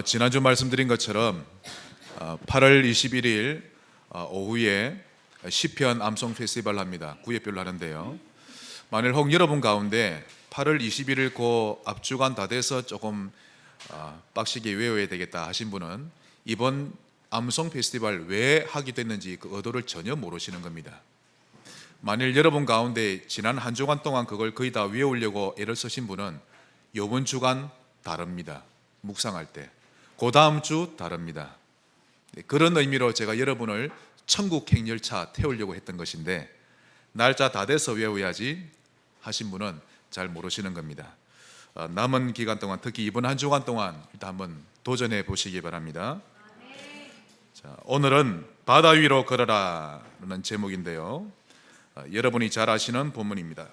지난주 말씀드린 것처럼 8월 21일 오후에 시편 암송 페스티벌 합니다. 구역별로 하는데요. 만일 혹 여러분 가운데 8월 21일 그 앞주간 다 돼서 조금 빡시게 외워야 되겠다 하신 분은 이번 암송 페스티벌 왜 하게 됐는지 그 의도를 전혀 모르시는 겁니다. 만일 여러분 가운데 지난 한 주간 동안 그걸 거의 다 외우려고 애를 쓰신 분은 이번 주간 다릅니다. 묵상할 때 그 다음 주 다릅니다. 그런 의미로 제가 여러분을 천국 행열차 태우려고 했던 것인데 날짜 다 돼서 외워야지 하신 분은 잘 모르시는 겁니다. 남은 기간 동안 특히 이번 한 주간 동안 일단 한번 도전해 보시기 바랍니다. 자, 오늘은 바다 위로 걸어라라는 제목인데요. 여러분이 잘 아시는 본문입니다.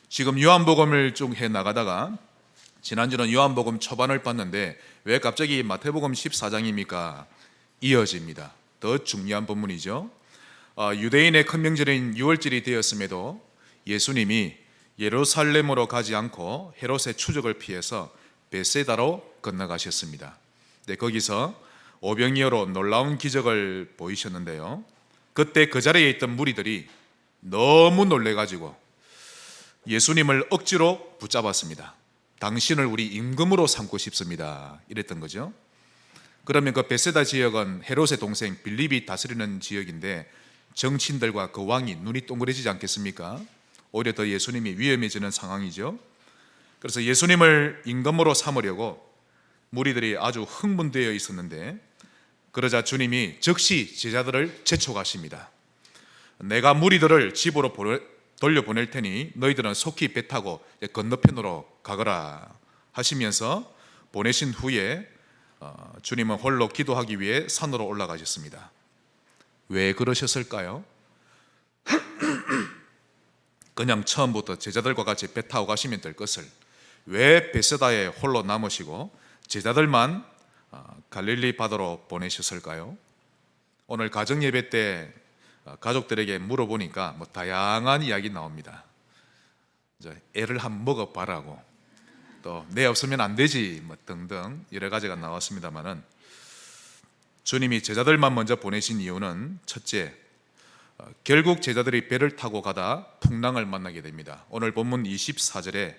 지금 요한복음을 쭉 해 나가다가 지난주는 요한복음 초반을 봤는데 왜 갑자기 마태복음 14장입니까? 이어집니다. 더 중요한 본문이죠. 유대인의 큰 명절인 6월절이 되었음에도 예수님이 예루살렘으로 가지 않고 헤롯의 추적을 피해서 베세다로 건너가셨습니다. 네, 거기서 오병이어로 놀라운 기적을 보이셨는데요. 그때 그 자리에 있던 무리들이 너무 놀래가지고 예수님을 억지로 붙잡았습니다. 당신을 우리 임금으로 삼고 싶습니다. 이랬던 거죠. 그러면 그 베세다 지역은 헤롯의 동생 빌립이 다스리는 지역인데 정치인들과 그 왕이 눈이 동그래지지 않겠습니까? 오히려 더 예수님이 위험해지는 상황이죠. 그래서 예수님을 임금으로 삼으려고 무리들이 아주 흥분되어 있었는데 그러자 주님이 즉시 제자들을 재촉하십니다. 내가 무리들을 집으로 돌려보낼 테니 너희들은 속히 배 타고 건너편으로 가거라 하시면서 보내신 후에 주님은 홀로 기도하기 위해 산으로 올라가셨습니다. 왜 그러셨을까요? 그냥 처음부터 제자들과 같이 배 타고 가시면 될 것을 왜 베세다에 홀로 남으시고 제자들만 갈릴리 바다로 보내셨을까요? 오늘 가정 예배 때 가족들에게 물어보니까 다양한 이야기 나옵니다. 애를 한번 먹어봐라고, 또 내 없으면 안 되지 등등 여러 가지가 나왔습니다만은 주님이 제자들만 먼저 보내신 이유는 첫째, 결국 제자들이 배를 타고 가다 풍랑을 만나게 됩니다. 오늘 본문 24절에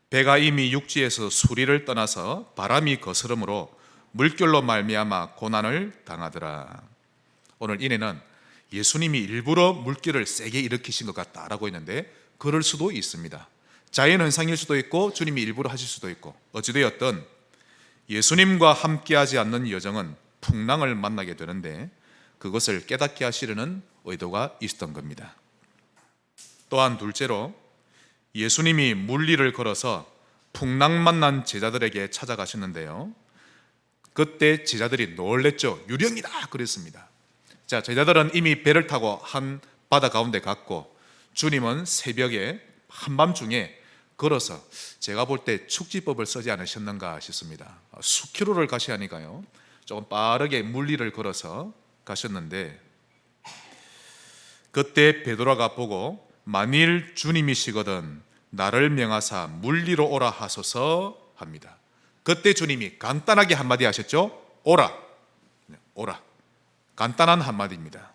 배가 이미 육지에서 수리를 떠나서 바람이 거스름으로 물결로 말미암아 고난을 당하더라. 오늘 이내는 예수님이 일부러 물결을 세게 일으키신 것 같다라고 했는데 그럴 수도 있습니다. 자연현상일 수도 있고 주님이 일부러 하실 수도 있고 어찌되었든 예수님과 함께하지 않는 여정은 풍랑을 만나게 되는데 그것을 깨닫게 하시려는 의도가 있었던 겁니다. 또한 둘째로 예수님이 물리를 걸어서 풍랑 만난 제자들에게 찾아가셨는데요. 그때 제자들이 놀랬죠. 유령이다 그랬습니다. 자, 제자들은 이미 배를 타고 한 바다 가운데 갔고 주님은 새벽에 한밤중에 걸어서 제가 볼 때 축지법을 쓰지 않으셨는가 싶습니다. 수킬로를 가셔야 하니까요. 조금 빠르게 물리를 걸어서 가셨는데 그때 베드로가 보고 만일 주님이시거든 나를 명하사 물리로 오라 하소서 합니다. 그때 주님이 간단하게 한마디 하셨죠. 오라. 오라. 간단한 한마디입니다.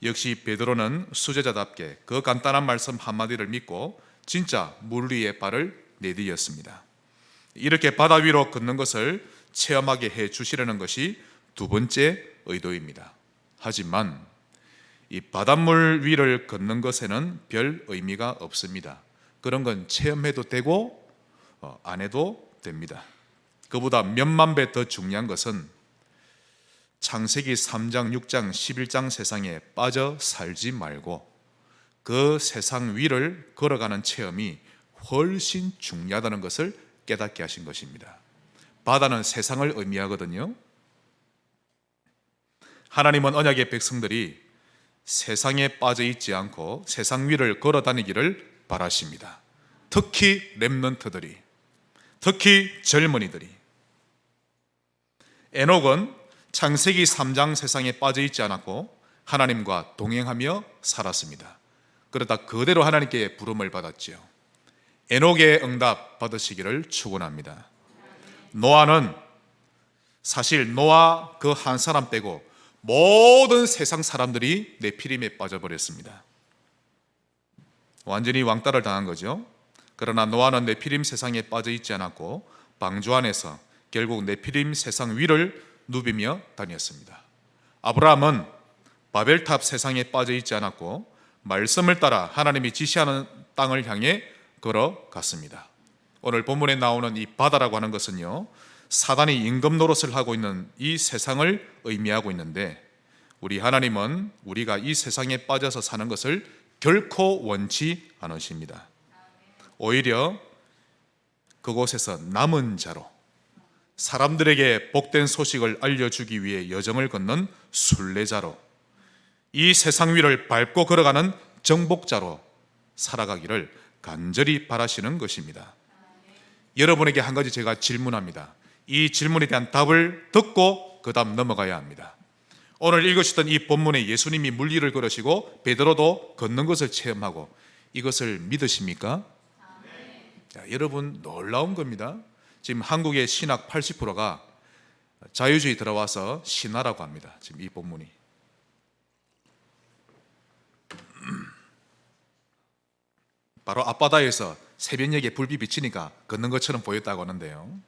역시 베드로는 수제자답게 그 간단한 말씀 한마디를 믿고 진짜 물 위에 발을 내디뎠습니다. 이렇게 바다 위로 걷는 것을 체험하게 해 주시려는 것이 두 번째 의도입니다. 하지만 이 바닷물 위를 걷는 것에는 별 의미가 없습니다. 그런 건 체험해도 되고 안 해도 됩니다. 그보다 몇만 배 더 중요한 것은 창세기 3장, 6장, 11장 세상에 빠져 살지 말고 그 세상 위를 걸어가는 체험이 훨씬 중요하다는 것을 깨닫게 하신 것입니다. 바다는 세상을 의미하거든요. 하나님은 언약의 백성들이 세상에 빠져 있지 않고 세상 위를 걸어 다니기를 바라십니다. 특히 렘넌트들이, 특히 젊은이들이. 에녹은 창세기 3장 세상에 빠져 있지 않았고 하나님과 동행하며 살았습니다. 그러다 그대로 하나님께 부름을 받았지요. 에녹의 응답 받으시기를 축원합니다. 노아는 사실 노아 그 한 사람 빼고 모든 세상 사람들이 네피림에 빠져버렸습니다. 완전히 왕따를 당한 거죠. 그러나 노아는 네피림 세상에 빠져 있지 않았고 방주 안에서 결국 네피림 세상 위를 누비며 다녔습니다. 아브라함은 바벨탑 세상에 빠져 있지 않았고 말씀을 따라 하나님이 지시하는 땅을 향해 걸어갔습니다. 오늘 본문에 나오는 이 바다라고 하는 것은요, 사단이 임금 노릇을 하고 있는 이 세상을 의미하고 있는데, 우리 하나님은 우리가 이 세상에 빠져서 사는 것을 결코 원치 않으십니다. 오히려 그곳에서 남은 자로 사람들에게 복된 소식을 알려주기 위해 여정을 걷는 순례자로, 이 세상 위를 밟고 걸어가는 정복자로 살아가기를 간절히 바라시는 것입니다. 여러분에게 한 가지 제가 질문합니다. 이 질문에 대한 답을 듣고 그 다음 넘어가야 합니다. 오늘 읽으셨던 이 본문에 예수님이 물길을 걸으시고 베드로도 걷는 것을 체험하고 이것을 믿으십니까? 자, 여러분 놀라운 겁니다. 지금 한국의 신학 80%가 자유주의 들어와서 신화라고 합니다. 지금 이 본문이. 바로 앞바다에서 새벽녘에 불빛 비치니까 걷는 것처럼 보였다고 하는데요.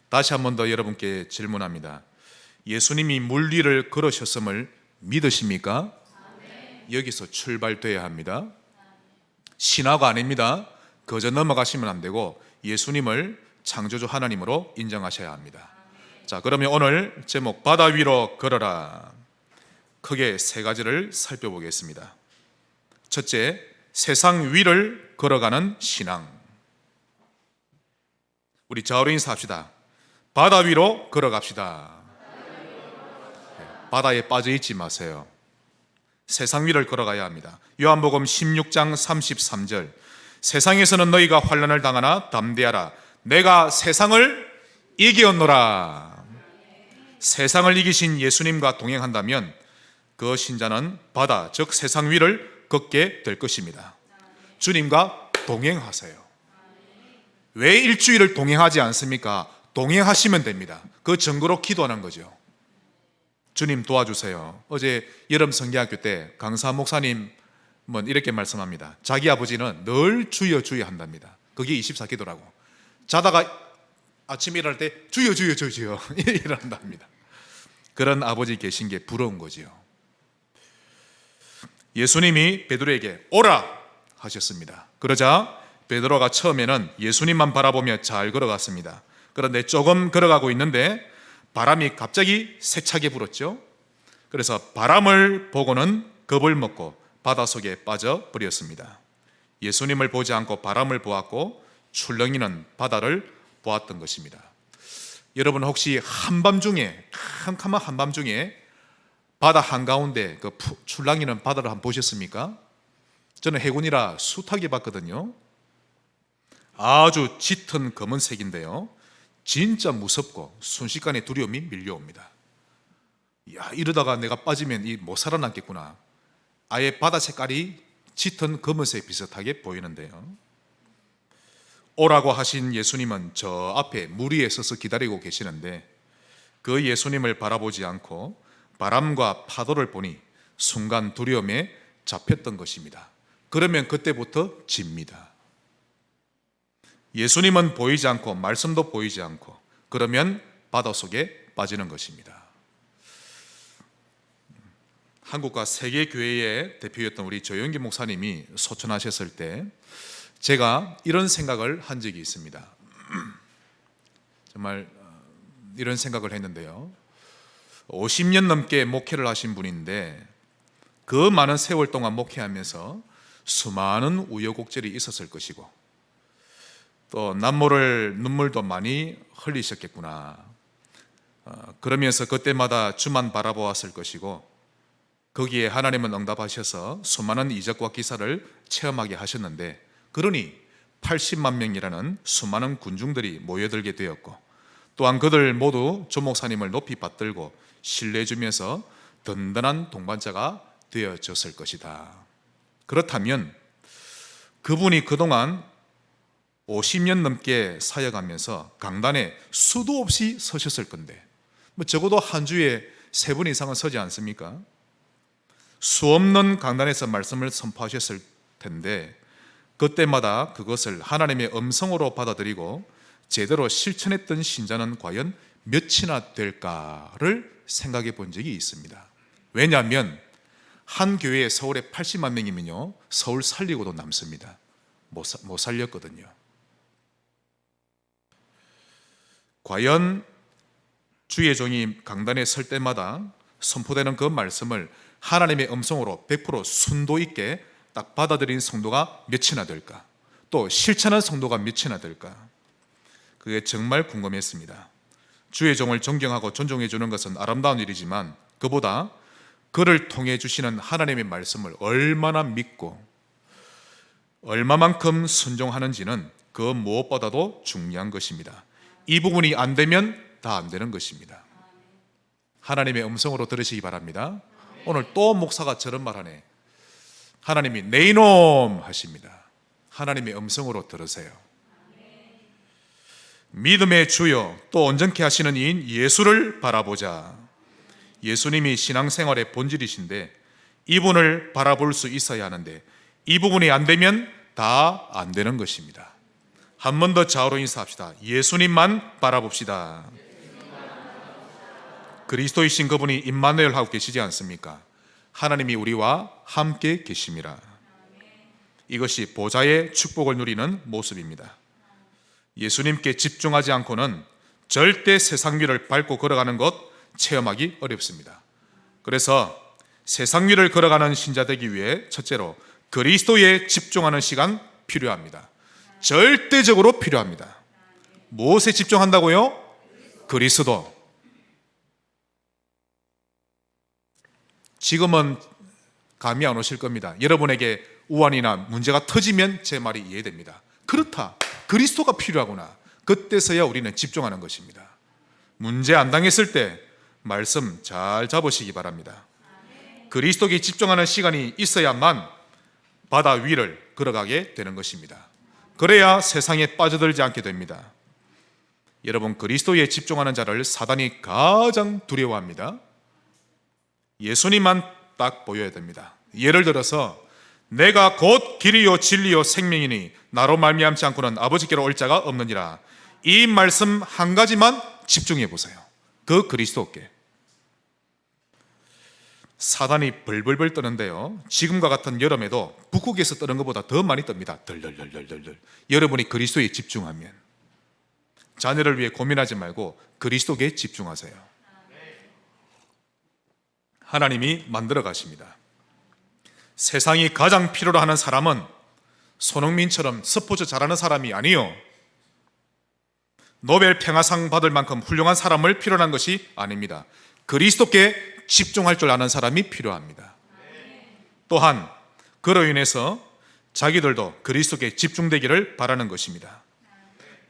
다시 한 번 더 여러분께 질문합니다. 예수님이 물 위를 걸으셨음을 믿으십니까? 여기서 출발돼야 합니다. 신화가 아닙니다. 그저 넘어가시면 안 되고 예수님을 창조주 하나님으로 인정하셔야 합니다. 자, 그러면 오늘 제목 바다 위로 걸어라, 크게 세 가지를 살펴보겠습니다. 첫째, 세상 위를 걸어가는 신앙. 우리 좌우로 인사합시다. 바다 위로 걸어갑시다. 바다에 빠져 있지 마세요. 세상 위를 걸어가야 합니다. 요한복음 16장 33절, 세상에서는 너희가 환난을 당하나 담대하라, 내가 세상을 이기었노라. 세상을 이기신 예수님과 동행한다면 그 신자는 바다, 즉 세상 위를 걷게 될 것입니다. 주님과 동행하세요. 왜 일주일을 동행하지 않습니까? 동행하시면 됩니다. 그 증거로 기도하는 거죠. 주님 도와주세요. 어제 여름 성경학교 때 강사 목사님은 이렇게 말씀합니다. 자기 아버지는 늘 주여 주여 한답니다. 그게 24기도라고. 자다가 아침에 일어날 때 주여 주여 주여 일어난답니다. 그런 아버지 계신 게 부러운 거지요. 예수님이 베드로에게 오라 하셨습니다. 그러자 베드로가 처음에는 예수님만 바라보며 잘 걸어갔습니다. 그런데 조금 걸어가고 있는데 바람이 갑자기 세차게 불었죠. 그래서 바람을 보고는 겁을 먹고 바닷속에 빠져버렸습니다. 예수님을 보지 않고 바람을 보았고 출렁이는 바다를 보았던 것입니다. 여러분 혹시 한밤중에, 캄캄한 한밤중에 바다 한가운데 그 출렁이는 바다를 한번 보셨습니까? 저는 해군이라 숱하게 봤거든요. 아주 짙은 검은색인데요, 진짜 무섭고 순식간에 두려움이 밀려옵니다. 야, 이러다가 내가 빠지면 못 살아남겠구나. 아예 바다 색깔이 짙은 검은색 비슷하게 보이는데요, 오라고 하신 예수님은 저 앞에 물 위에 서서 기다리고 계시는데 그 예수님을 바라보지 않고 바람과 파도를 보니 순간 두려움에 잡혔던 것입니다. 그러면 그때부터 집니다. 예수님은 보이지 않고 말씀도 보이지 않고 그러면 바닷속에 빠지는 것입니다. 한국과 세계 교회의 대표였던 우리 조영기 목사님이 소천하셨을 때 제가 이런 생각을 한 적이 있습니다. 정말 이런 생각을 했는데요, 50년 넘게 목회를 하신 분인데 그 많은 세월 동안 목회하면서 수많은 우여곡절이 있었을 것이고 또 남모를 눈물도 많이 흘리셨겠구나. 그러면서 그때마다 주만 바라보았을 것이고 거기에 하나님은 응답하셔서 수많은 이적과 기사를 체험하게 하셨는데, 그러니 80만 명이라는 수많은 군중들이 모여들게 되었고 또한 그들 모두 조 목사님을 높이 받들고 신뢰해주면서 든든한 동반자가 되어졌을 것이다. 그렇다면 그분이 그동안 50년 넘게 사역하면서 강단에 수도 없이 서셨을 건데 적어도 한 주에 3번 이상은 서지 않습니까? 수없는 강단에서 말씀을 선포하셨을 텐데 그때마다 그것을 하나님의 음성으로 받아들이고 제대로 실천했던 신자는 과연 몇이나 될까를 생각해 본 적이 있습니다. 왜냐하면 한 교회에 서울에 80만 명이면요, 서울 살리고도 남습니다. 못 살렸거든요. 과연 주의 종이 강단에 설 때마다 선포되는 그 말씀을 하나님의 음성으로 100% 순도 있게 딱 받아들인 성도가 몇이나 될까? 또 실천한 성도가 몇이나 될까? 그게 정말 궁금했습니다. 주의 종을 존경하고 존중해 주는 것은 아름다운 일이지만 그보다 그를 통해 주시는 하나님의 말씀을 얼마나 믿고 얼마만큼 순종하는지는 그 무엇보다도 중요한 것입니다. 이 부분이 안 되면 다 안 되는 것입니다. 하나님의 음성으로 들으시기 바랍니다. 오늘 또 목사가 저런 말하네. 하나님이 내 이놈 하십니다. 하나님의 음성으로 들으세요. 믿음의 주요 또 온전케 하시는 이인 예수를 바라보자. 예수님이 신앙생활의 본질이신데 이분을 바라볼 수 있어야 하는데 이 부분이 안 되면 다 안 되는 것입니다. 한 번 더 좌우로 인사합시다. 예수님만 바라봅시다. 그리스도이신 그분이 임마누엘 하고 계시지 않습니까? 하나님이 우리와 함께 계심이라. 이것이 보좌의 축복을 누리는 모습입니다. 예수님께 집중하지 않고는 절대 세상 위를 밟고 걸어가는 것 체험하기 어렵습니다. 그래서 세상 위를 걸어가는 신자 되기 위해 첫째로 그리스도에 집중하는 시간 필요합니다. 절대적으로 필요합니다. 무엇에 집중한다고요? 그리스도. 지금은 감이 안 오실 겁니다. 여러분에게 우환이나 문제가 터지면 제 말이 이해됩니다. 그렇다, 그리스도가 필요하구나. 그때서야 우리는 집중하는 것입니다. 문제 안 당했을 때 말씀 잘 잡으시기 바랍니다. 그리스도께 집중하는 시간이 있어야만 바다 위를 걸어가게 되는 것입니다. 그래야 세상에 빠져들지 않게 됩니다. 여러분, 그리스도에 집중하는 자를 사단이 가장 두려워합니다. 예수님만 딱 보여야 됩니다. 예를 들어서 내가 곧 길이요 진리요 생명이니 나로 말미암지 않고는 아버지께로 올 자가 없느니라. 이 말씀 한 가지만 집중해 보세요. 그 그리스도께. 사단이 벌벌벌 떠는데요, 지금과 같은 여름에도 북극에서 뜨는 것보다 더 많이 뜹니다. 덜덜덜덜덜. 여러분이 그리스도에 집중하면 자녀를 위해 고민하지 말고 그리스도께 집중하세요. 하나님이 만들어 가십니다. 세상이 가장 필요로 하는 사람은 손흥민처럼 스포츠 잘하는 사람이 아니요, 노벨 평화상 받을 만큼 훌륭한 사람을 필요로 하는 것이 아닙니다. 그리스도께 집중할 줄 아는 사람이 필요합니다. 또한 그로 인해서 자기들도 그리스도께 집중되기를 바라는 것입니다.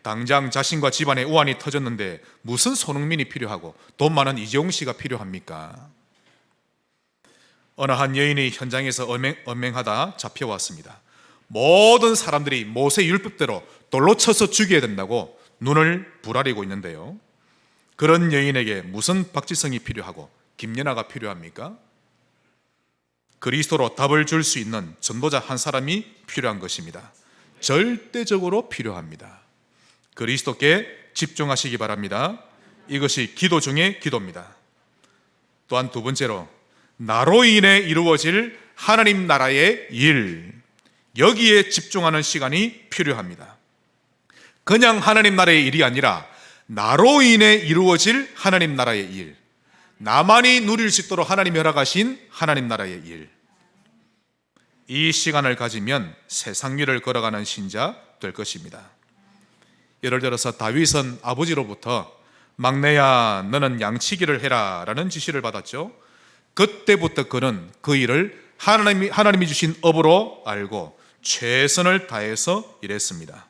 당장 자신과 집안에 우환이 터졌는데 무슨 손흥민이 필요하고 돈 많은 이재용 씨가 필요합니까? 어느 한 여인이 현장에서 언맹하다 잡혀왔습니다. 모든 사람들이 모세 율법대로 돌로 쳐서 죽여야 된다고 눈을 부라리고 있는데요, 그런 여인에게 무슨 박지성이 필요하고 김연아가 필요합니까? 그리스도로 답을 줄 수 있는 전도자 한 사람이 필요한 것입니다. 절대적으로 필요합니다. 그리스도께 집중하시기 바랍니다. 이것이 기도 중에 기도입니다. 또한 두 번째로 나로 인해 이루어질 하나님 나라의 일, 여기에 집중하는 시간이 필요합니다. 그냥 하나님 나라의 일이 아니라 나로 인해 이루어질 하나님 나라의 일, 나만이 누릴 수 있도록 하나님이 허락하신 하나님 나라의 일, 이 시간을 가지면 세상 위를 걸어가는 신자 될 것입니다. 예를 들어서 다윗은 아버지로부터 막내야 너는 양치기를 해라 라는 지시를 받았죠. 그때부터 그는 그 일을 하나님이 주신 업으로 알고 최선을 다해서 일했습니다.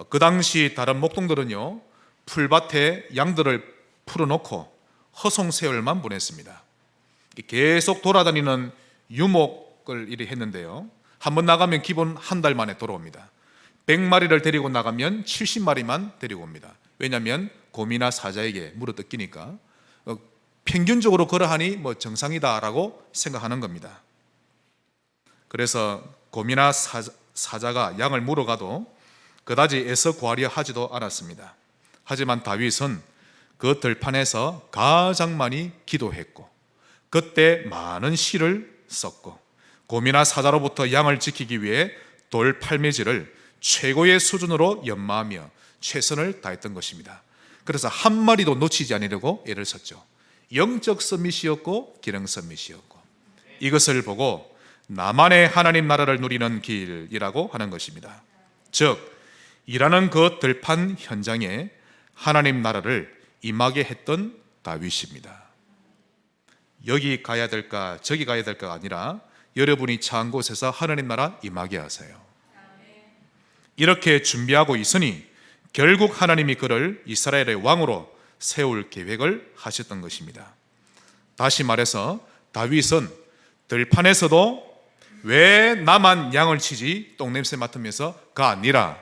그 당시 다른 목동들은요, 풀밭에 양들을 풀어놓고 허송세월만 보냈습니다. 계속 돌아다니는 유목을 일이 했는데요, 한번 나가면 기본 한 달 만에 돌아옵니다. 100마리를 데리고 나가면 70마리만 데리고 옵니다. 왜냐하면 곰이나 사자에게 물어뜯기니까 평균적으로 그러하니 뭐 정상이다라고 생각하는 겁니다. 그래서 곰이나 사자가 양을 물어가도 그다지 애써 구하려 하지도 않았습니다. 하지만 다윗은 그 들판에서 가장 많이 기도했고 그때 많은 시를 썼고 곰이나 사자로부터 양을 지키기 위해 돌 팔매질을 최고의 수준으로 연마하며 최선을 다했던 것입니다. 그래서 한 마리도 놓치지 않으려고 애를 썼죠. 영적 서밋이었고 기능 서밋이었고 이것을 보고 나만의 하나님 나라를 누리는 길이라고 하는 것입니다. 즉 일하는 그 들판 현장에 하나님 나라를 임하게 했던 다윗입니다. 여기 가야 될까 저기 가야 될까가 아니라 여러분이 처한 곳에서 하나님 나라 임하게 하세요. 이렇게 준비하고 있으니 결국 하나님이 그를 이스라엘의 왕으로 세울 계획을 하셨던 것입니다. 다시 말해서 다윗은 들판에서도 왜 나만 양을 치지 똥냄새 맡으면서가 아니라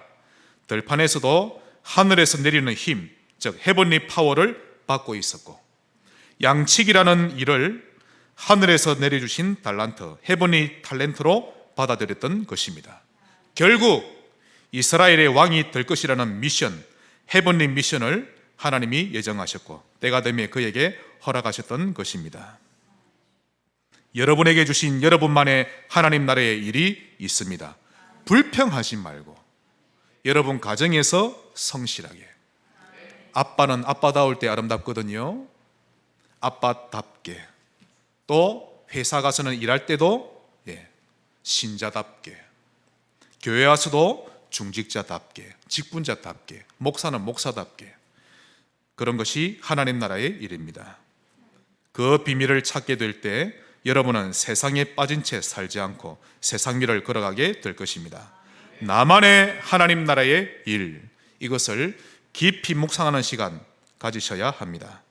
들판에서도 하늘에서 내리는 힘, 즉 헤븐리 파워를 받고 있었고 양치기라는 일을 하늘에서 내려주신 달란트, 헤븐리 탤런트로 받아들였던 것입니다. 결국 이스라엘의 왕이 될 것이라는 미션, 헤븐리 미션을 하나님이 예정하셨고 때가 되면 그에게 허락하셨던 것입니다. 여러분에게 주신 여러분만의 하나님 나라의 일이 있습니다. 불평하지 말고 여러분 가정에서 성실하게, 아빠는 아빠다울 때 아름답거든요. 아빠답게, 또 회사 가서는 일할 때도 신자답게, 교회 와서도 중직자답게, 직분자답게, 목사는 목사답게, 그런 것이 하나님 나라의 일입니다. 그 비밀을 찾게 될 때 여러분은 세상에 빠진 채 살지 않고 세상 길을 걸어가게 될 것입니다. 나만의 하나님 나라의 일, 이것을 깊이 묵상하는 시간 가지셔야 합니다.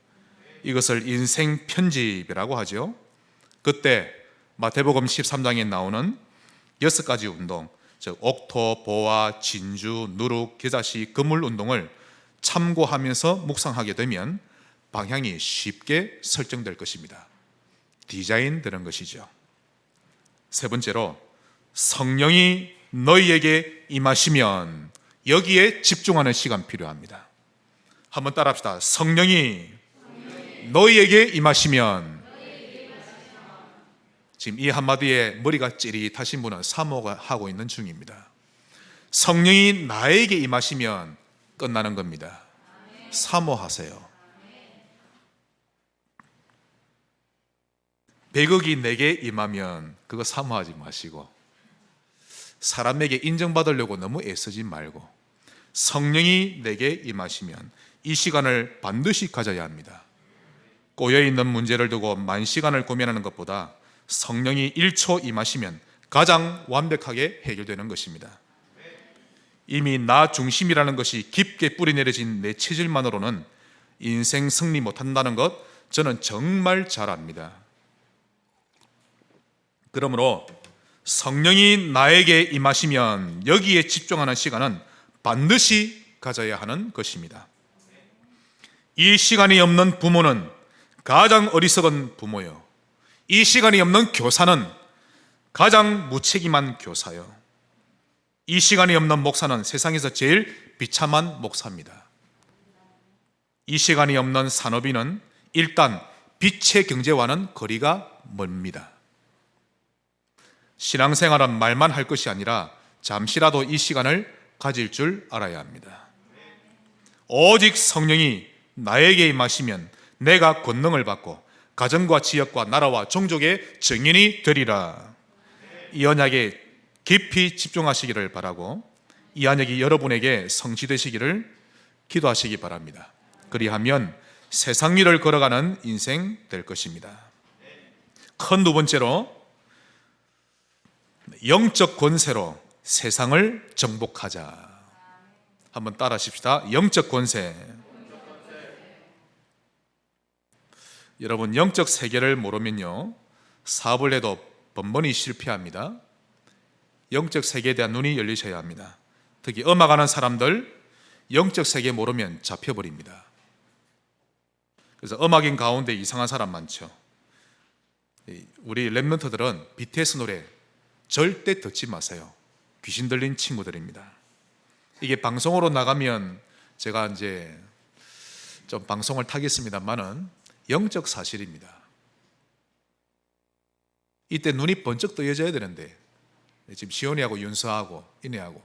이것을 인생 편집이라고 하죠. 그때 마태복음 13장에 나오는 6가지 운동, 즉 옥토, 보아, 진주, 누룩, 겨자씨, 그물 운동을 참고하면서 묵상하게 되면 방향이 쉽게 설정될 것입니다. 디자인되는 것이죠. 세 번째로 성령이 너희에게 임하시면 여기에 집중하는 시간 필요합니다. 한번 따라합시다. 성령이 너희에게 임하시면. 지금 이 한마디에 머리가 찌릿하신 분은 사모하고 있는 중입니다. 성령이 나에게 임하시면 끝나는 겁니다. 사모하세요. 100억이 내게 임하면 그거 사모하지 마시고 사람에게 인정받으려고 너무 애쓰지 말고 성령이 내게 임하시면 이 시간을 반드시 가져야 합니다. 꼬여있는 문제를 두고 10,000시간을 고민하는 것보다 성령이 1초 임하시면 가장 완벽하게 해결되는 것입니다. 이미 나 중심이라는 것이 깊게 뿌리내려진 내 체질만으로는 인생 승리 못한다는 것 저는 정말 잘 압니다. 그러므로 성령이 나에게 임하시면 여기에 집중하는 시간은 반드시 가져야 하는 것입니다. 이 시간이 없는 부모는 가장 어리석은 부모요, 이 시간이 없는 교사는 가장 무책임한 교사요, 이 시간이 없는 목사는 세상에서 제일 비참한 목사입니다. 이 시간이 없는 산업인은 일단 빛의 경제와는 거리가 멉니다. 신앙생활은 말만 할 것이 아니라 잠시라도 이 시간을 가질 줄 알아야 합니다. 오직 성령이 나에게 임하시면 내가 권능을 받고 가정과 지역과 나라와 종족의 증인이 되리라. 이 언약에 깊이 집중하시기를 바라고 이 언약이 여러분에게 성취되시기를 기도하시기 바랍니다. 그리하면 세상 일을 걸어가는 인생 될 것입니다. 큰 두 번째로 영적 권세로 세상을 정복하자. 한번 따라 하십시다. 영적 권세. 여러분, 영적 세계를 모르면요 사업을 해도 번번이 실패합니다. 영적 세계에 대한 눈이 열리셔야 합니다. 특히 음악하는 사람들 영적 세계 모르면 잡혀버립니다. 그래서 음악인 가운데 이상한 사람 많죠. 우리 랩런트들은 BTS 노래 절대 듣지 마세요. 귀신 들린 친구들입니다. 이게 방송으로 나가면 제가 이제 좀 방송을 타겠습니다만은 영적 사실입니다. 이때 눈이 번쩍 뜨여져야 되는데 지금 시온이하고 윤서하고 이내하고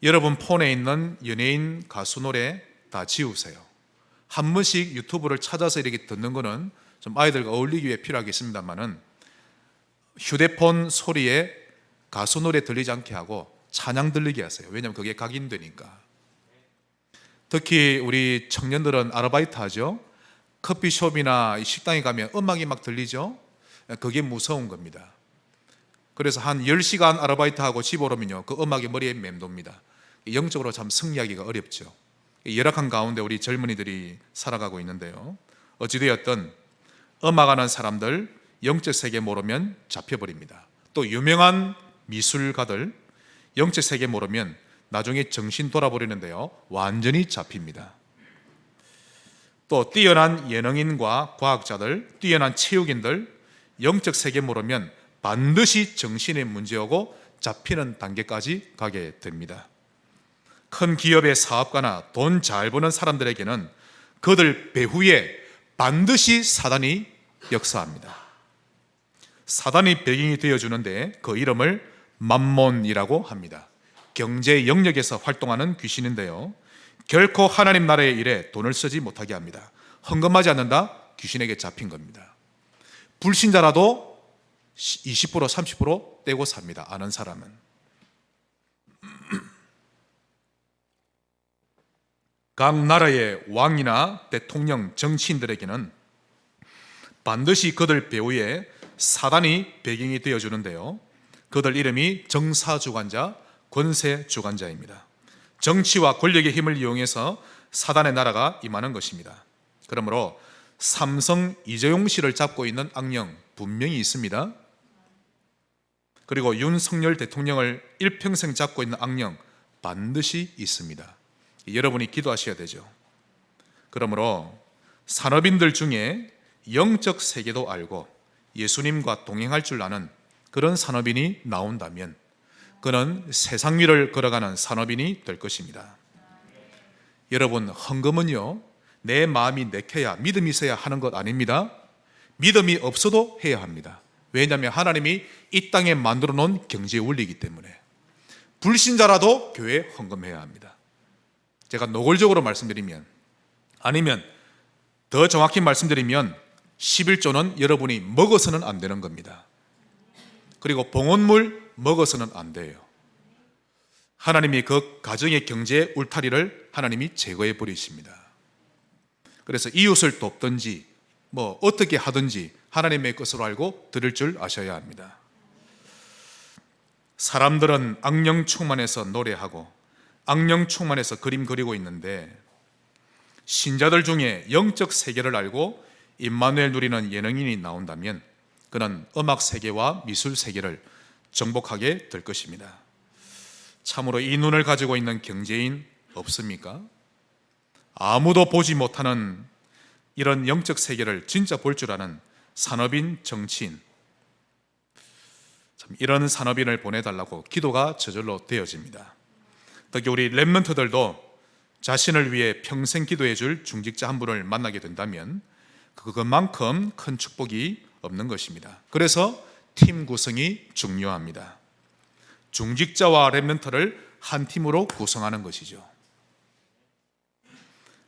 여러분 폰에 있는 연예인 가수 노래 다 지우세요. 한 번씩 유튜브를 찾아서 이렇게 듣는 거는 좀 아이들과 어울리기 위해 필요하겠습니다만은 휴대폰 소리에 가수 노래 들리지 않게 하고 찬양 들리게 하세요. 왜냐하면 그게 각인되니까. 특히 우리 청년들은 아르바이트 하죠. 커피숍이나 식당에 가면 음악이 막 들리죠. 그게 무서운 겁니다. 그래서 한 10시간 아르바이트하고 집 오르면요 그 음악이 머리에 맴돕니다. 영적으로 참 승리하기가 어렵죠. 열악한 가운데 우리 젊은이들이 살아가고 있는데요, 어찌되었든 음악하는 사람들 영적 세계 모르면 잡혀버립니다. 또 유명한 미술가들 영적 세계 모르면 나중에 정신 돌아버리는데요 완전히 잡힙니다. 또 뛰어난 예능인과 과학자들, 뛰어난 체육인들 영적 세계 모르면 반드시 정신에 문제오고 잡히는 단계까지 가게 됩니다. 큰 기업의 사업가나 돈 잘 버는 사람들에게는 그들 배후에 반드시 사단이 역사합니다. 사단이 배경이 되어주는데 그 이름을 맘몬이라고 합니다. 경제 영역에서 활동하는 귀신인데요, 결코 하나님 나라의 일에 돈을 쓰지 못하게 합니다. 헌금하지 않는다? 귀신에게 잡힌 겁니다. 불신자라도 20% 30% 떼고 삽니다. 아는 사람은. 각 나라의 왕이나 대통령, 정치인들에게는 반드시 그들 배후에 사단이 배경이 되어주는데요, 그들 이름이 정사주관자, 권세주관자입니다. 정치와 권력의 힘을 이용해서 사단의 나라가 임하는 것입니다. 그러므로 삼성 이재용 씨를 잡고 있는 악령 분명히 있습니다. 그리고 윤석열 대통령을 일평생 잡고 있는 악령 반드시 있습니다. 여러분이 기도하셔야 되죠. 그러므로 산업인들 중에 영적 세계도 알고 예수님과 동행할 줄 아는 그런 산업인이 나온다면 그는 세상 위를 걸어가는 산업인이 될 것입니다. 여러분, 헌금은요 내 마음이 내켜야, 믿음이 있어야 하는 것 아닙니다. 믿음이 없어도 해야 합니다. 왜냐하면 하나님이 이 땅에 만들어 놓은 경제 원리이기 때문에. 불신자라도 교회에 헌금해야 합니다. 제가 노골적으로 말씀드리면, 아니면 더 정확히 말씀드리면 11조는 여러분이 먹어서는 안 되는 겁니다. 그리고 봉헌물 먹어서는 안 돼요. 하나님이 그 가정의 경제 울타리를 하나님이 제거해 버리십니다. 그래서 이웃을 돕든지 뭐 어떻게 하든지 하나님의 것으로 알고 드릴 줄 아셔야 합니다. 사람들은 악령 충만해서 노래하고 악령 충만해서 그림 그리고 있는데, 신자들 중에 영적 세계를 알고 임마누엘 누리는 예능인이 나온다면 그는 음악 세계와 미술 세계를 정복하게 될 것입니다. 참으로 이 눈을 가지고 있는 경제인 없습니까? 아무도 보지 못하는 이런 영적 세계를 진짜 볼 줄 아는 산업인, 정치인, 참 이런 산업인을 보내달라고 기도가 저절로 되어집니다. 특히 우리 랩런트들도 자신을 위해 평생 기도해 줄 중직자 한 분을 만나게 된다면 그것만큼 큰 축복이 없는 것입니다. 그래서 팀 구성이 중요합니다. 중직자와 랩런트를 한 팀으로 구성하는 것이죠.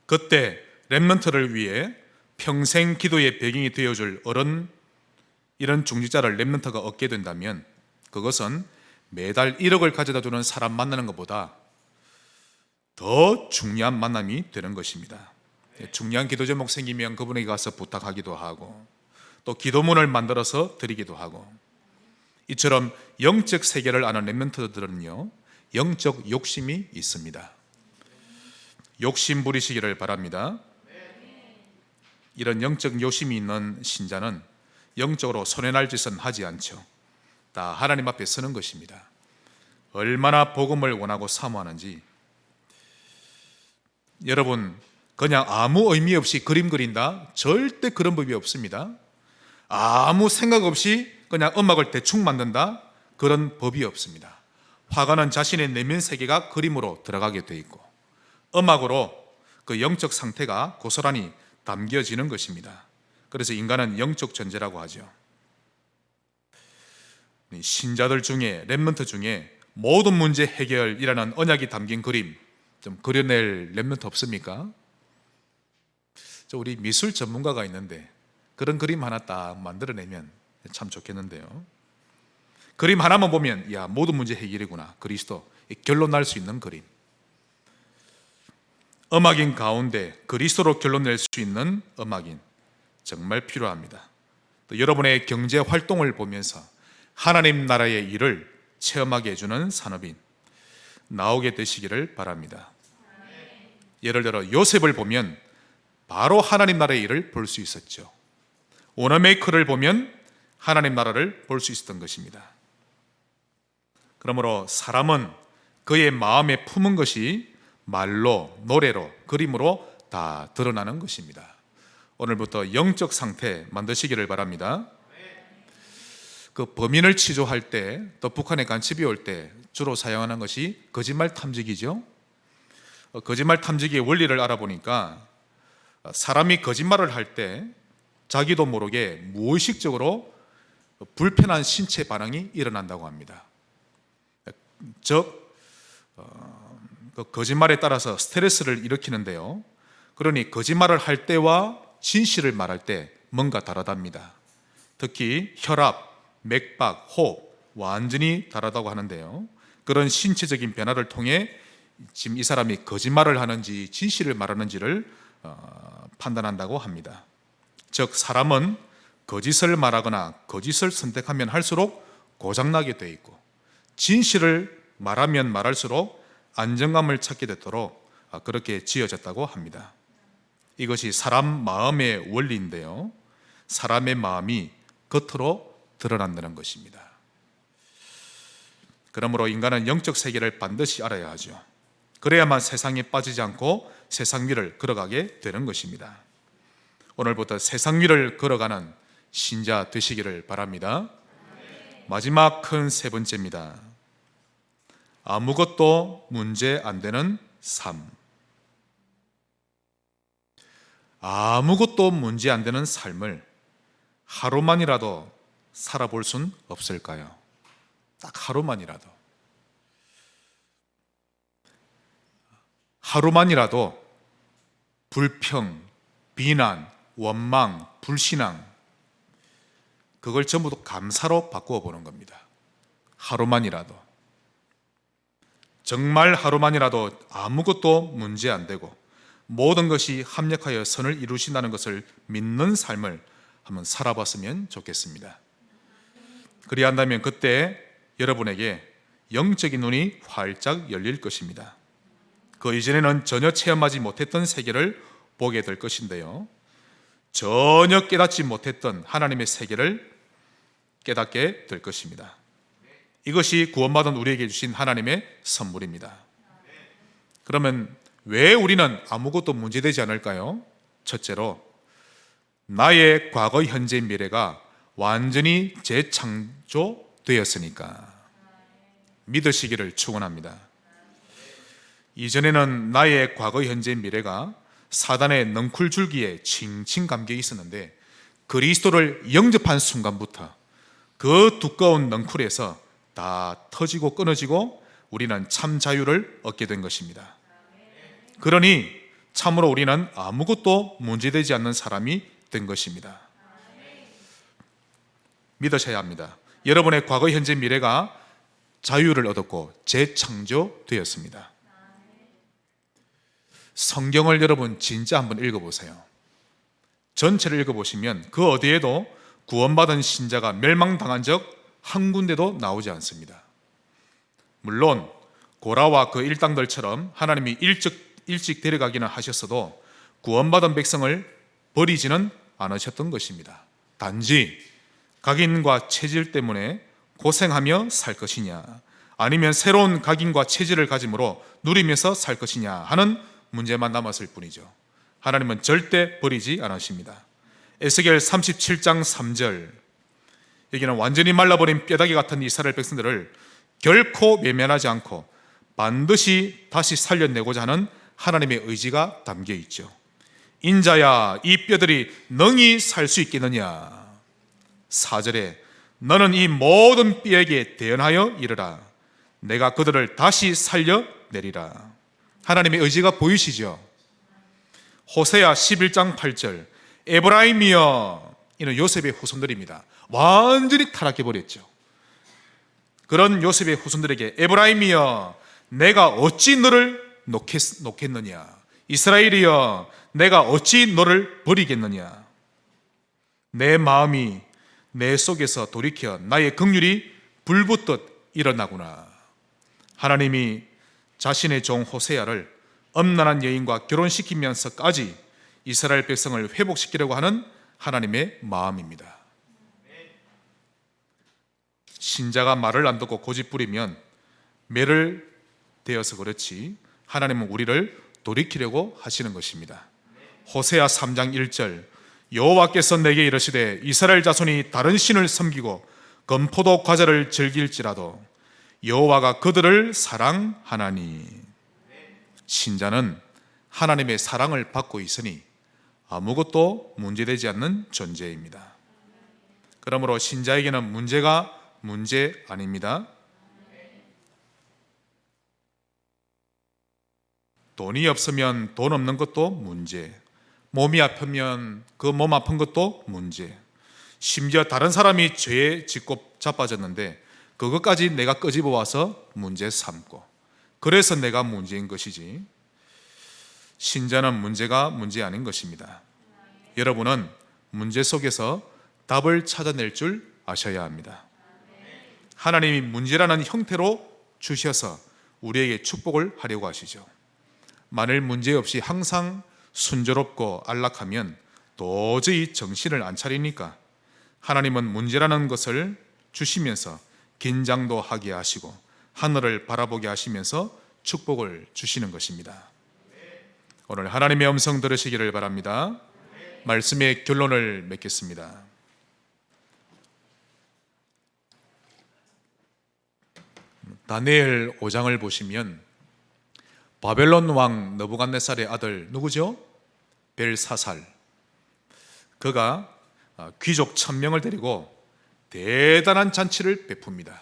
그때 랩런트를 위해 평생 기도의 배경이 되어줄 어른, 이런 중직자를 랩런트가 얻게 된다면 그것은 매달 1억을 가져다 주는 사람 만나는 것보다 더 중요한 만남이 되는 것입니다. 중요한 기도 제목 생기면 그분에게 가서 부탁하기도 하고 또 기도문을 만들어서 드리기도 하고, 이처럼 영적 세계를 아는 랩런트들은요 영적 욕심이 있습니다. 욕심 부리시기를 바랍니다. 이런 영적 욕심이 있는 신자는 영적으로 손해날 짓은 하지 않죠. 다 하나님 앞에 서는 것입니다. 얼마나 복음을 원하고 사모하는지. 여러분, 그냥 아무 의미 없이 그림 그린다? 절대 그런 법이 없습니다. 아무 생각 없이 그냥 음악을 대충 만든다? 그런 법이 없습니다. 화가는 자신의 내면 세계가 그림으로 들어가게 돼 있고, 음악으로 그 영적 상태가 고스란히 담겨지는 것입니다. 그래서 인간은 영적 존재라고 하죠. 신자들 중에, 렘넌트 중에 모든 문제 해결이라는 언약이 담긴 그림 좀 그려낼 렘넌트 없습니까? 우리 미술 전문가가 있는데 그런 그림 하나 딱 만들어내면 참 좋겠는데요. 그림 하나만 보면 야, 모든 문제 해결이구나, 그리스도, 결론 날 수 있는 그림. 음악인 가운데 그리스도로 결론 낼 수 있는 음악인 정말 필요합니다. 또 여러분의 경제 활동을 보면서 하나님 나라의 일을 체험하게 해주는 산업인 나오게 되시기를 바랍니다. 예를 들어 요셉을 보면 바로 하나님 나라의 일을 볼 수 있었죠. 오너메이커를 보면 하나님 나라를 볼 수 있었던 것입니다. 그러므로 사람은 그의 마음에 품은 것이 말로, 노래로, 그림으로 다 드러나는 것입니다. 오늘부터 영적 상태 만드시기를 바랍니다. 그 범인을 치조할 때, 또 북한에 간첩이 올 때 주로 사용하는 것이 거짓말 탐지기죠. 거짓말 탐지기의 원리를 알아보니까 사람이 거짓말을 할 때 자기도 모르게 무의식적으로 불편한 신체 반응이 일어난다고 합니다. 즉 그 거짓말에 따라서 스트레스를 일으키는데요. 그러니 거짓말을 할 때와 진실을 말할 때 뭔가 다르답니다. 특히 혈압, 맥박, 호흡 완전히 다르다고 하는데요. 그런 신체적인 변화를 통해 지금 이 사람이 거짓말을 하는지 진실을 말하는지를 판단한다고 합니다. 즉 사람은 거짓을 말하거나 거짓을 선택하면 할수록 고장나게 돼 있고, 진실을 말하면 말할수록 안정감을 찾게 되도록 그렇게 지어졌다고 합니다. 이것이 사람 마음의 원리인데요. 사람의 마음이 겉으로 드러난다는 것입니다. 그러므로 인간은 영적 세계를 반드시 알아야 하죠. 그래야만 세상에 빠지지 않고 세상 위를 걸어가게 되는 것입니다. 오늘부터 세상 위를 걸어가는 신자 되시기를 바랍니다. 마지막 큰 세 번째입니다. 아무것도 문제 안 되는 삶. 아무것도 문제 안 되는 삶을 하루만이라도 살아볼 순 없을까요? 딱 하루만이라도. 하루만이라도 불평, 비난, 원망, 불신앙, 그걸 전부 다 감사로 바꾸어 보는 겁니다. 하루만이라도. 정말 하루만이라도 아무것도 문제 안 되고 모든 것이 합력하여 선을 이루신다는 것을 믿는 삶을 한번 살아봤으면 좋겠습니다. 그리야 한다면 그때 여러분에게 영적인 눈이 활짝 열릴 것입니다. 그 이전에는 전혀 체험하지 못했던 세계를 보게 될 것인데요, 전혀 깨닫지 못했던 하나님의 세계를 깨닫게 될 것입니다. 이것이 구원받은 우리에게 주신 하나님의 선물입니다. 그러면 왜 우리는 아무것도 문제되지 않을까요? 첫째로, 나의 과거, 현재, 미래가 완전히 재창조되었으니까. 믿으시기를 축원합니다. 이전에는 나의 과거, 현재, 미래가 사단의 넝쿨줄기에 칭칭 감겨 있었는데 그리스도를 영접한 순간부터 그 두꺼운 넝쿨에서 다 터지고 끊어지고 우리는 참 자유를 얻게 된 것입니다. 그러니 참으로 우리는 아무것도 문제되지 않는 사람이 된 것입니다. 믿으셔야 합니다. 여러분의 과거, 현재, 미래가 자유를 얻었고 재창조되었습니다. 성경을 여러분 진짜 한번 읽어보세요. 전체를 읽어보시면 그 어디에도 구원받은 신자가 멸망당한 적 한 군데도 나오지 않습니다. 물론 고라와 그 일당들처럼 하나님이 일찍 데려가기는 하셨어도 구원받은 백성을 버리지는 않으셨던 것입니다. 단지 각인과 체질 때문에 고생하며 살 것이냐, 아니면 새로운 각인과 체질을 가짐으로 누리면서 살 것이냐 하는 문제만 남았을 뿐이죠. 하나님은 절대 버리지 않으십니다. 에스겔 37장 3절, 여기는 완전히 말라버린 뼈다귀 같은 이스라엘 백성들을 결코 외면하지 않고 반드시 다시 살려내고자 하는 하나님의 의지가 담겨 있죠. 인자야, 이 뼈들이 능히 살 수 있겠느냐. 4절에 너는 이 모든 뼈에게 대언하여 이르라. 내가 그들을 다시 살려내리라. 하나님의 의지가 보이시죠? 호세아 11장 8절, 에브라임이여, 이는 요셉의 후손들입니다. 완전히 타락해버렸죠. 그런 요셉의 후손들에게 에브라임이여, 내가 어찌 너를 놓겠느냐. 이스라엘이여, 내가 어찌 너를 버리겠느냐. 내 마음이 내 속에서 돌이켜 나의 긍휼이 불붙듯 일어나구나. 하나님이 자신의 종 호세아를 엄난한 여인과 결혼시키면서까지 이스라엘 백성을 회복시키려고 하는 하나님의 마음입니다. 신자가 말을 안 듣고 고집부리면 매를 되어서 그렇지 하나님은 우리를 돌이키려고 하시는 것입니다. 호세아 3장 1절, 여호와께서 내게 이르시되 이스라엘 자손이 다른 신을 섬기고 금포도 과자를 즐길지라도 여호와가 그들을 사랑하나니. 신자는 하나님의 사랑을 받고 있으니 아무것도 문제되지 않는 존재입니다. 그러므로 신자에게는 문제가 문제 아닙니다. 돈이 없으면 돈 없는 것도 문제, 몸이 아프면 그 몸 아픈 것도 문제, 심지어 다른 사람이 죄에 짓고 자빠졌는데 그것까지 내가 끄집어 와서 문제 삼고, 그래서 내가 문제인 것이지 신자는 문제가 문제 아닌 것입니다. 여러분은 문제 속에서 답을 찾아낼 줄 아셔야 합니다. 하나님이 문제라는 형태로 주셔서 우리에게 축복을 하려고 하시죠. 만일 문제 없이 항상 순조롭고 안락하면 도저히 정신을 안 차리니까 하나님은 문제라는 것을 주시면서 긴장도 하게 하시고 하늘을 바라보게 하시면서 축복을 주시는 것입니다. 오늘 하나님의 음성 들으시기를 바랍니다. 말씀의 결론을 맺겠습니다. 다니엘 5장을 보시면 바벨론 왕 느부갓네살의 아들 누구죠? 벨사살. 그가 귀족 1000명을 데리고 대단한 잔치를 베풉니다.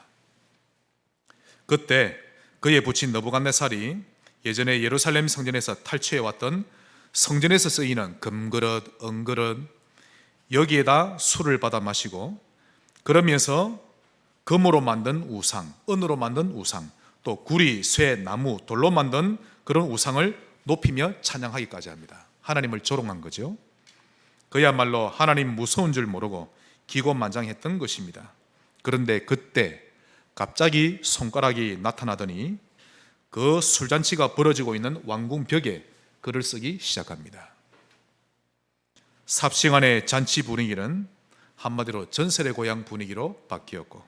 그때 그의 부친 느부갓네살이 예전에 예루살렘 성전에서 탈취해왔던 성전에서 쓰이는 금그릇, 은그릇, 여기에다 술을 받아 마시고, 그러면서 금으로 만든 우상, 은으로 만든 우상, 또 구리, 쇠, 나무, 돌로 만든 그런 우상을 높이며 찬양하기까지 합니다. 하나님을 조롱한 거죠. 그야말로 하나님 무서운 줄 모르고 기고만장했던 것입니다. 그런데 그때 갑자기 손가락이 나타나더니 그 술잔치가 벌어지고 있는 왕궁 벽에 글을 쓰기 시작합니다. 삽시간의 잔치 분위기는 한마디로 전설의 고향 분위기로 바뀌었고,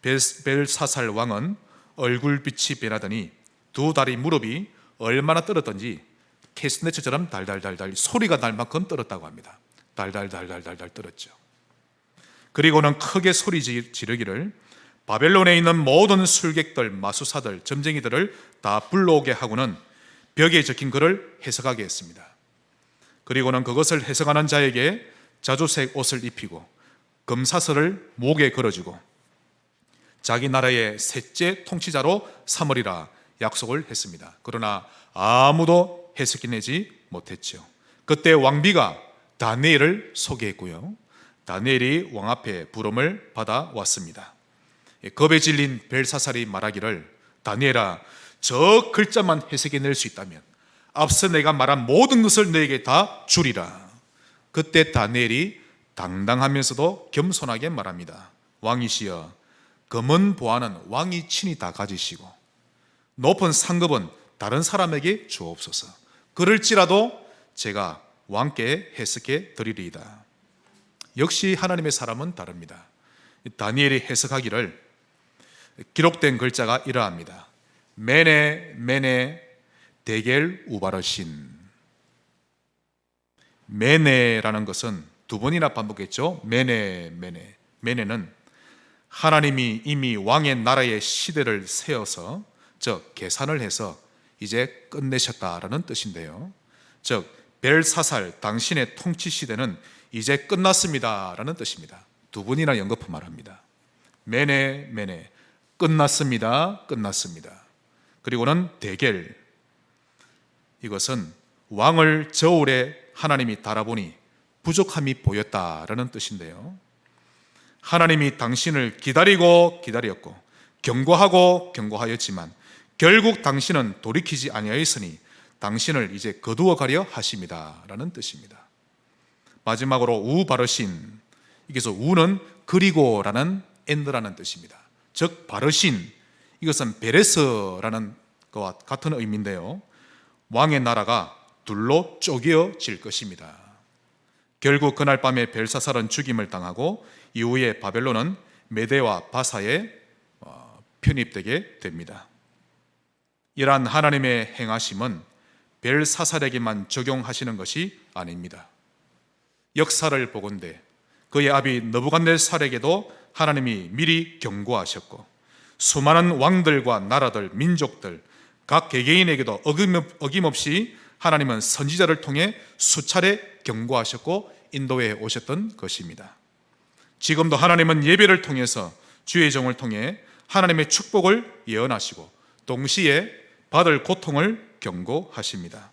벨사살 왕은 얼굴빛이 변하더니 두 다리 무릎이 얼마나 떨었던지 캐스네츠처럼 달달달달 소리가 날 만큼 떨었다고 합니다. 달달달달달달 떨었죠. 그리고는 크게 소리 지르기를 바벨론에 있는 모든 술객들, 마수사들, 점쟁이들을 다 불러오게 하고는 벽에 적힌 글을 해석하게 했습니다. 그리고는 그것을 해석하는 자에게 자주색 옷을 입히고 금사슬을 목에 걸어주고 자기 나라의 셋째 통치자로 삼으리라 약속을 했습니다. 그러나 아무도 해석해내지 못했죠. 그때 왕비가 다니엘을 소개했고요, 다니엘이 왕 앞에 부름을 받아왔습니다. 겁에 질린 벨사살이 말하기를, 다니엘아, 저 글자만 해석해낼 수 있다면 앞서 내가 말한 모든 것을 너에게 다 주리라. 그때 다니엘이 당당하면서도 겸손하게 말합니다. 왕이시여, 검은 보화는 왕이 친히 다 가지시고 높은 상급은 다른 사람에게 주옵소서. 그럴지라도 제가 왕께 해석해 드리리이다. 역시 하나님의 사람은 다릅니다. 다니엘이 해석하기를 기록된 글자가 이러합니다. 메네 메네 데겔 우바르신. 메네라는 것은 두 번이나 반복했죠. 메네 메네. 메네는 하나님이 이미 왕의 나라의 시대를 세워서, 즉 계산을 해서 이제 끝내셨다라는 뜻인데요. 즉 벨사살 당신의 통치 시대는 이제 끝났습니다라는 뜻입니다. 두 번이나 연거푸 말합니다. 메네 메네, 끝났습니다, 끝났습니다. 그리고는 데겔, 이것은 왕을 저울에 하나님이 달아보니 부족함이 보였다라는 뜻인데요. 하나님이 당신을 기다리고 기다렸고 경고하고 경고하였지만 결국 당신은 돌이키지 아니하였으니 당신을 이제 거두어 가려 하심이다라는 뜻입니다. 마지막으로 우바르신, 여기서 우는 그리고라는 엔드라는 뜻입니다. 즉 바르신, 이것은 베레스라는 것과 같은 의미인데요. 왕의 나라가 둘로 쪼개어질 것입니다. 결국 그날 밤에 벨사살은 죽임을 당하고 이후에 바벨론은 메대와 바사에 편입되게 됩니다. 이러한 하나님의 행하심은 벨사살에게만 적용하시는 것이 아닙니다. 역사를 보건대 그의 아비 느부갓네살에게도 하나님이 미리 경고하셨고, 수많은 왕들과 나라들, 민족들, 각 개개인에게도 어김없이 하나님은 선지자를 통해 수차례 경고하셨고 인도해 오셨던 것입니다. 지금도 하나님은 예배를 통해서 주의 종을 통해 하나님의 축복을 예언하시고 동시에 받을 고통을 경고하십니다.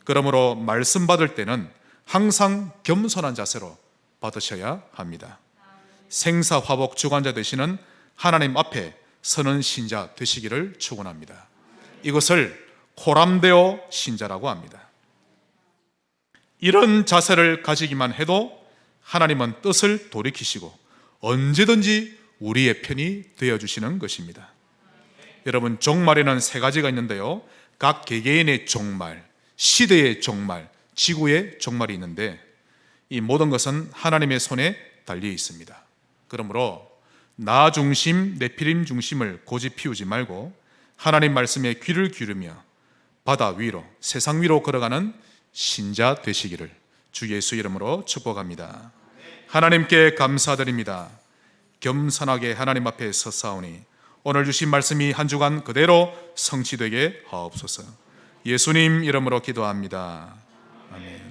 그러므로 말씀 받을 때는 항상 겸손한 자세로 받으셔야 합니다. 생사화복 주관자 되시는 하나님 앞에 서는 신자 되시기를 축원합니다. 이것을 코람데오 신자라고 합니다. 이런 자세를 가지기만 해도 하나님은 뜻을 돌이키시고 언제든지 우리의 편이 되어주시는 것입니다. 여러분, 종말에는 세 가지가 있는데요. 각 개개인의 종말, 시대의 종말, 지구의 종말이 있는데 이 모든 것은 하나님의 손에 달려 있습니다. 그러므로 나 중심, 네피림 중심을 고집 피우지 말고 하나님 말씀에 귀를 기울이며 바다 위로, 세상 위로 걸어가는 신자 되시기를 주 예수 이름으로 축복합니다. 하나님께 감사드립니다. 겸손하게 하나님 앞에 서사오니 오늘 주신 말씀이 한 주간 그대로 성취되게 하옵소서. 예수님 이름으로 기도합니다. 아멘.